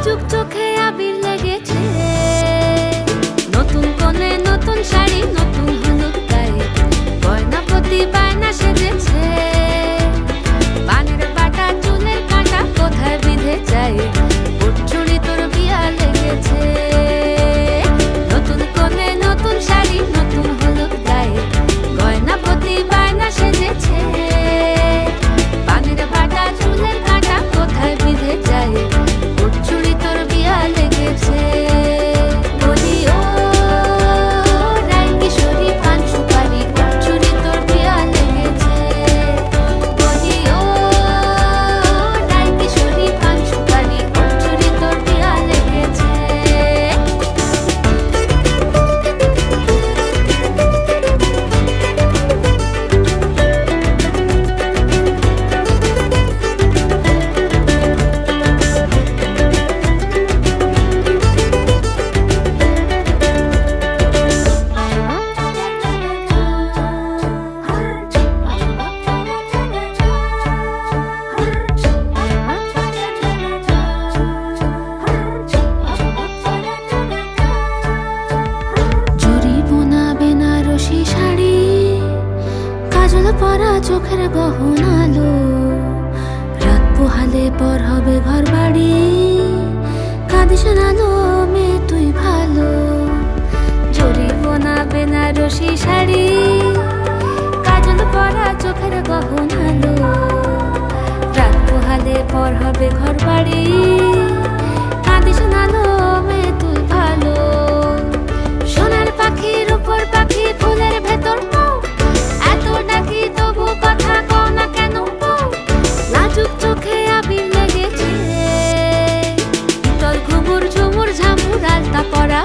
লাজুক চোখে আবির লেগেছে, নতুন কোণে নতুন শাড়ি নতুন হলুদ গায়ে, গয়না প্রতি বায়না সেজেছে। পানের বাটা চুলের কাঁটা কোথায় বিঁধে যায়, চুড়ি তোর বিয়া লেগেছে। নতুন কোণে নতুন শাড়ি নতুন হলুদ গায়ে, গয়না প্রতি বায়না সেজেছে। পানের বাটা চুলের কাঁটা কোথায় বিঁধে যায়, চুড়ি তোর বিয়া লেগেছে। বলি ও রায় কিশোরী পান সুপারি, চুড়ি তোর বিয়া লেগেছে। বলি ও রায় কিশোরী পান সুপারি, চুড়ি তোর বিয়া লেগেছে। পরা চোখের গহনালো, রাত পোহালে পর হবে ঘর বাড়ি। কাঁদিস নালো মেয়ে তুই ভালো, জরি বোনা বেনারসি শাড়ি, কাজল পরা চোখের গহনালো, রাত পোহালে পর হবে ঘর বাড়ি। কাঁদিস নালো মেয়ে তুই ভালো, সোনার পাখির উপর পাখি ফুলের ভেতর এত ডাকি তবু কথা কও না কেন? লাজুক চোখে আবির লেগেছে, তোর ঘুমুর ঝুমুর ঝামুর আলতা পরা।